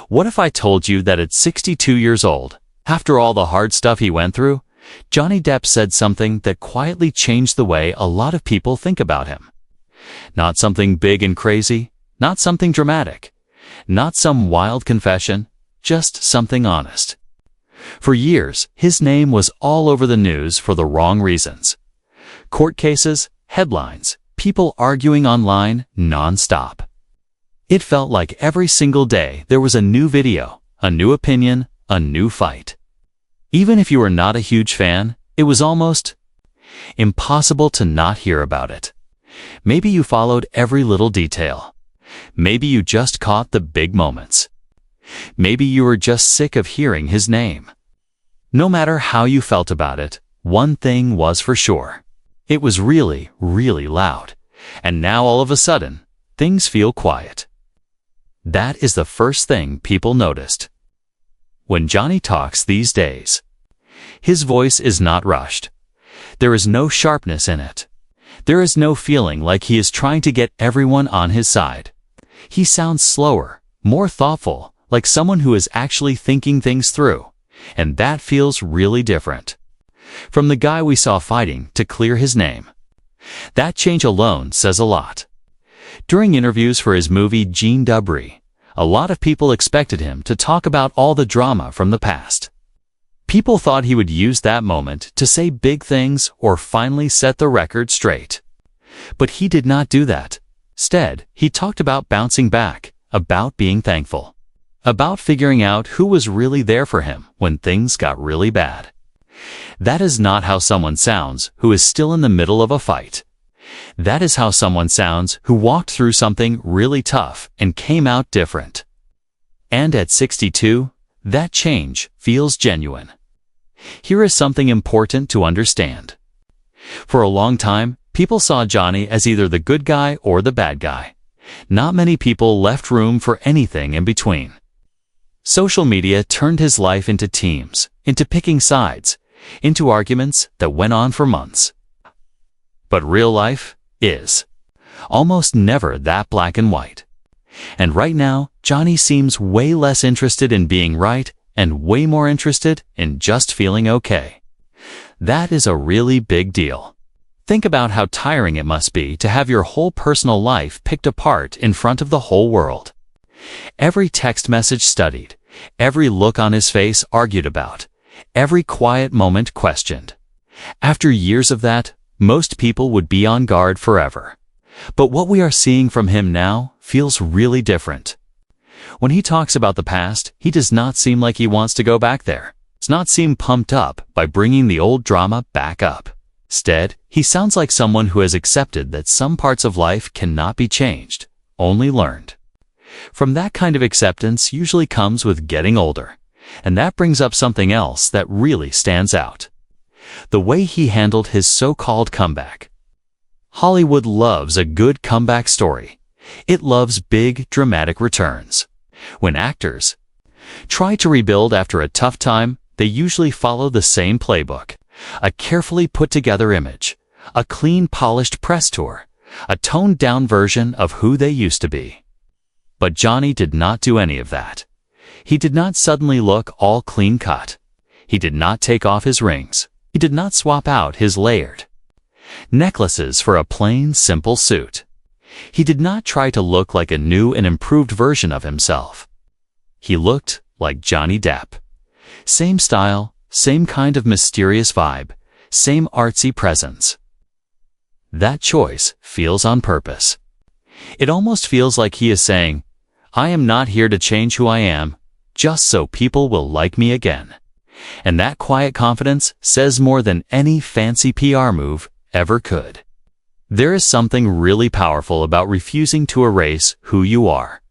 What if I told you that at 62 years old, after all the hard stuff he went through, Johnny Depp said something that quietly changed the way a lot of people think about him? Not something big and crazy, not something dramatic, not some wild confession, just something honest. For years, his name was all over the news for the wrong reasons. Court cases, headlines, people arguing online nonstop. It felt like every single day there was a new video, a new opinion, a new fight. Even if you were not a huge fan, it was almost impossible to not hear about it. Maybe you followed every little detail. Maybe you just caught the big moments. Maybe you were just sick of hearing his name. No matter how you felt about it, one thing was for sure. It was really, really loud. And now all of a sudden, things feel quiet. That is the first thing people noticed. When Johnny talks these days, his voice is not rushed. There is no sharpness in it. There is no feeling like he is trying to get everyone on his side. He sounds slower, more thoughtful, like someone who is actually thinking things through. And that feels really different. From the guy we saw fighting to clear his name. That change alone says a lot. During interviews for his movie Jeanne du Barry, a lot of people expected him to talk about all the drama from the past. People thought he would use that moment to say big things or finally set the record straight. But he did not do that. Instead, he talked about bouncing back, about being thankful, about figuring out who was really there for him when things got really bad. That is not how someone sounds who is still in the middle of a fight. That is how someone sounds who walked through something really tough and came out different. And at 62, that change feels genuine. Here is something important to understand. For a long time, people saw Johnny as either the good guy or the bad guy. Not many people left room for anything in between. Social media turned his life into teams, into picking sides, into arguments that went on for months. But real life is almost never that black and white. And right now, Johnny seems way less interested in being right and way more interested in just feeling okay. That is a really big deal. Think about how tiring it must be to have your whole personal life picked apart in front of the whole world. Every text message studied, every look on his face argued about, every quiet moment questioned. After years of that, most people would be on guard forever. But what we are seeing from him now feels really different. When he talks about the past, he does not seem like he wants to go back there. Does not seem pumped up by bringing the old drama back up. Instead, he sounds like someone who has accepted that some parts of life cannot be changed, only learned. From that kind of acceptance usually comes with getting older. And that brings up something else that really stands out. The way he handled his so-called comeback. Hollywood loves a good comeback story. It loves big, dramatic returns. When actors try to rebuild after a tough time, they usually follow the same playbook. A carefully put-together image, a clean, polished press tour, a toned-down version of who they used to be. But Johnny did not do any of that. He did not suddenly look all clean-cut. He did not take off his rings. He did not swap out his layered necklaces for a plain, simple suit. He did not try to look like a new and improved version of himself. He looked like Johnny Depp. Same style, same kind of mysterious vibe, same artsy presence. That choice feels on purpose. It almost feels like he is saying, I am not here to change who I am, just so people will like me again. And that quiet confidence says more than any fancy PR move ever could. There is something really powerful about refusing to erase who you are.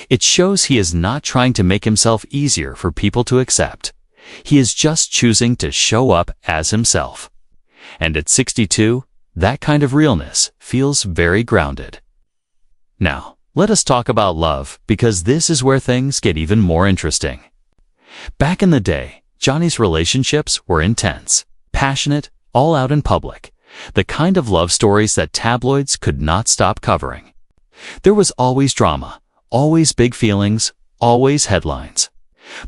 It shows he is not trying to make himself easier for people to accept. He is just choosing to show up as himself. And at 62, that kind of realness feels very grounded. Now, let us talk about love, because this is where things get even more interesting. Back in the day, Johnny's relationships were intense, passionate, all out in public, the kind of love stories that tabloids could not stop covering. There was always drama, always big feelings, always headlines.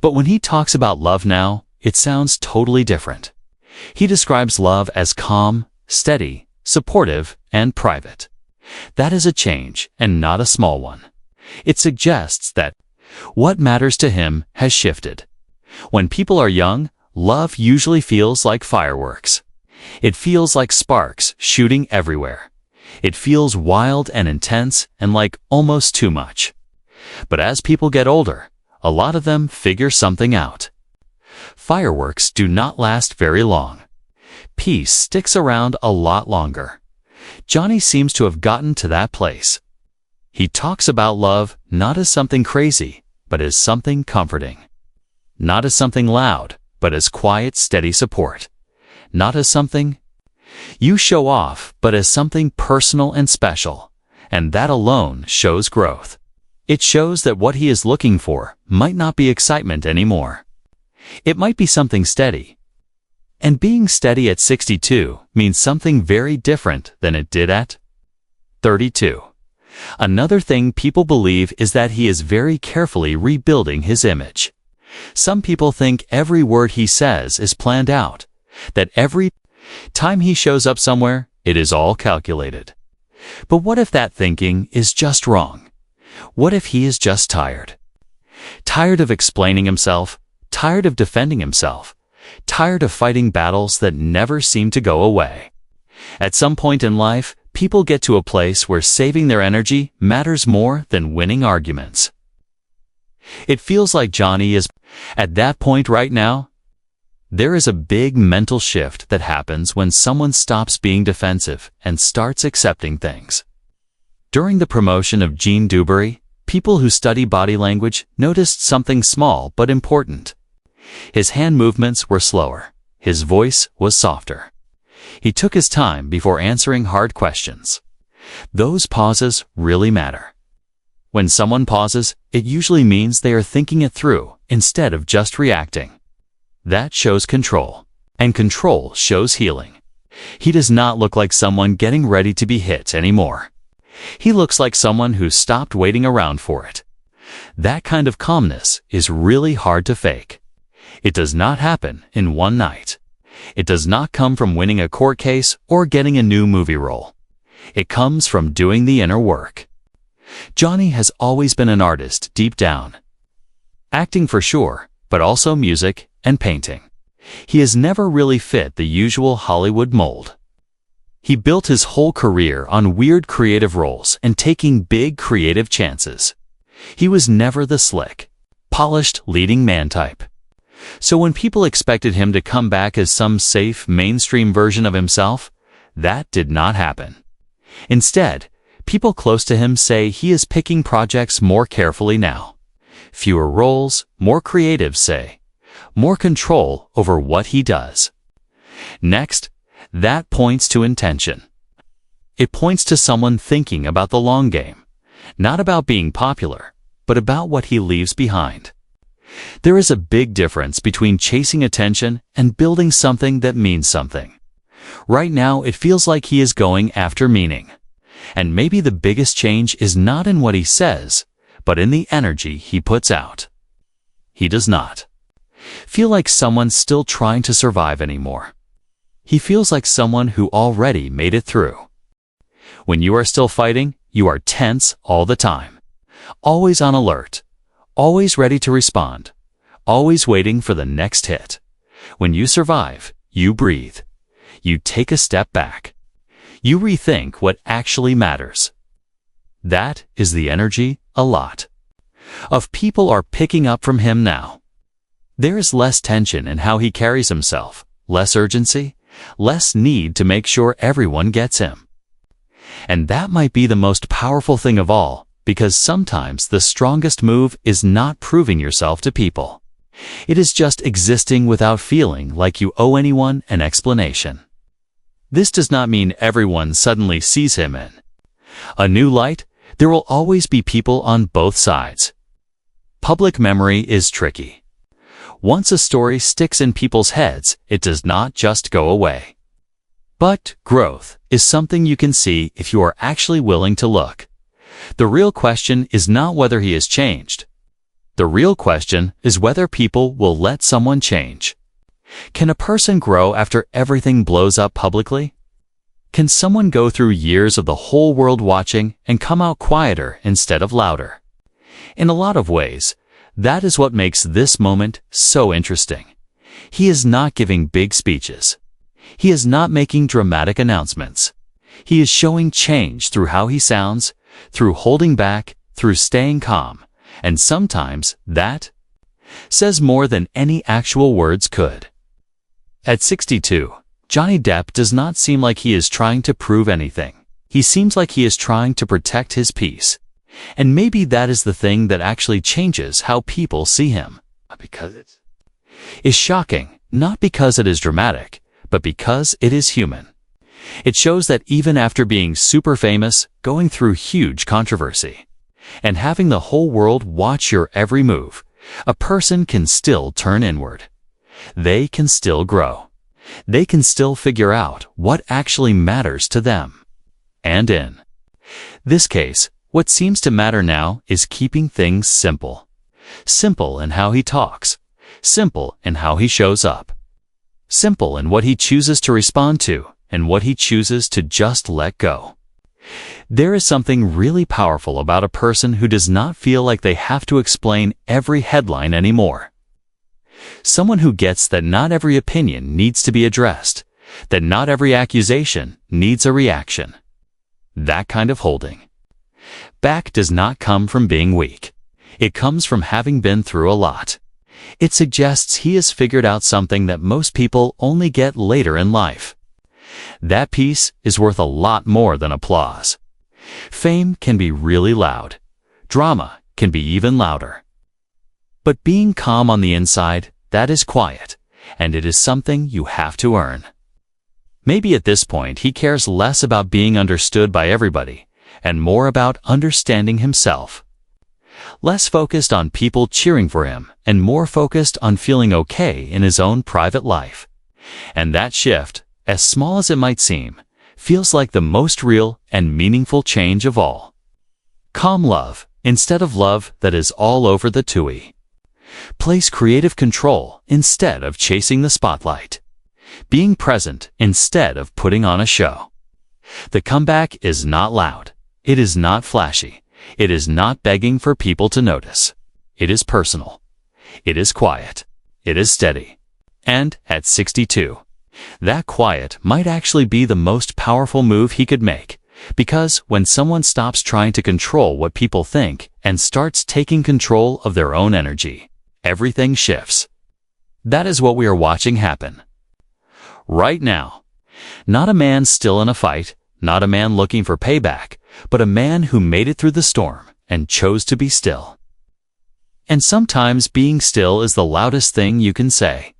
But when he talks about love now, it sounds totally different. He describes love as calm, steady, supportive, and private. That is a change, and not a small one. It suggests that what matters to him has shifted. When people are young, love usually feels like fireworks. It feels like sparks shooting everywhere. It feels wild and intense and like almost too much. But as people get older, a lot of them figure something out. Fireworks do not last very long. Peace sticks around a lot longer. Johnny seems to have gotten to that place. He talks about love not as something crazy, but as something comforting. Not as something loud, but as quiet, steady support. Not as something you show off, but as something personal and special. And that alone shows growth. It shows that what he is looking for might not be excitement anymore. It might be something steady. And being steady at 62 means something very different than it did at 32. Another thing people believe is that he is very carefully rebuilding his image. Some people think every word he says is planned out, that every time he shows up somewhere, it is all calculated. But what if that thinking is just wrong? What if he is just tired? Tired of explaining himself, tired of defending himself, tired of fighting battles that never seem to go away. At some point in life, people get to a place where saving their energy matters more than winning arguments. It feels like Johnny is at that point right now. There is a big mental shift that happens when someone stops being defensive and starts accepting things. During the promotion of Jeanne du Barry, people who study body language noticed something small but important. His hand movements were slower. His voice was softer. He took his time before answering hard questions. Those pauses really matter. When someone pauses, it usually means they are thinking it through instead of just reacting. That shows control, and control shows healing. He does not look like someone getting ready to be hit anymore. He looks like someone who stopped waiting around for it. That kind of calmness is really hard to fake. It does not happen in one night. It does not come from winning a court case or getting a new movie role. It comes from doing the inner work. Johnny has always been an artist deep down. Acting for sure, but also music and painting. He has never really fit the usual Hollywood mold. He built his whole career on weird creative roles and taking big creative chances. He was never the slick, polished leading man type. So when people expected him to come back as some safe, mainstream version of himself, that did not happen. Instead, people close to him say he is picking projects more carefully now. Fewer roles, more creative say. More control over what he does. Next, that points to intention. It points to someone thinking about the long game, not about being popular, but about what he leaves behind. There is a big difference between chasing attention and building something that means something. Right now, it feels like he is going after meaning. And maybe the biggest change is not in what he says, but in the energy he puts out. He does not feel like someone still trying to survive anymore. He feels like someone who already made it through. When you are still fighting, you are tense all the time. Always on alert. Always ready to respond. Always waiting for the next hit. When you survive, you breathe. You take a step back. You rethink what actually matters. That is the energy a lot of people are picking up from him now. There is less tension in how he carries himself, less urgency, less need to make sure everyone gets him. And that might be the most powerful thing of all, because sometimes the strongest move is not proving yourself to people. It is just existing without feeling like you owe anyone an explanation. This does not mean everyone suddenly sees him in a new light. There will always be people on both sides. Public memory is tricky. Once a story sticks in people's heads, it does not just go away. But growth is something you can see if you are actually willing to look. The real question is not whether he has changed. The real question is whether people will let someone change. Can a person grow after everything blows up publicly? Can someone go through years of the whole world watching and come out quieter instead of louder? In a lot of ways, that is what makes this moment so interesting. He is not giving big speeches. He is not making dramatic announcements. He is showing change through how he sounds, through holding back, through staying calm, and sometimes that says more than any actual words could. At 62, Johnny Depp does not seem like he is trying to prove anything. He seems like he is trying to protect his peace. And maybe that is the thing that actually changes how people see him. Because it is shocking, not because it is dramatic, but because it is human. It shows that even after being super famous, going through huge controversy, and having the whole world watch your every move, a person can still turn inward. They can still grow. They can still figure out what actually matters to them. And in this case, what seems to matter now is keeping things simple. Simple in how he talks. Simple in how he shows up. Simple in what he chooses to respond to and what he chooses to just let go. There is something really powerful about a person who does not feel like they have to explain every headline anymore. Someone who gets that not every opinion needs to be addressed, that not every accusation needs a reaction. That kind of holding back does not come from being weak. It comes from having been through a lot. It suggests he has figured out something that most people only get later in life. That peace is worth a lot more than applause. Fame can be really loud. Drama can be even louder. But being calm on the inside, that is quiet, and it is something you have to earn. Maybe at this point he cares less about being understood by everybody, and more about understanding himself. Less focused on people cheering for him, and more focused on feeling okay in his own private life. And that shift, as small as it might seem, feels like the most real and meaningful change of all. Calm love, instead of love that is all over the tui. Place creative control instead of chasing the spotlight. Being present instead of putting on a show. The comeback is not loud. It is not flashy. It is not begging for people to notice. It is personal. It is quiet. It is steady. And at 62, that quiet might actually be the most powerful move he could make. Because when someone stops trying to control what people think and starts taking control of their own energy, everything shifts. That is what we are watching happen. Right now. Not a man still in a fight, not a man looking for payback, but a man who made it through the storm and chose to be still. And sometimes being still is the loudest thing you can say.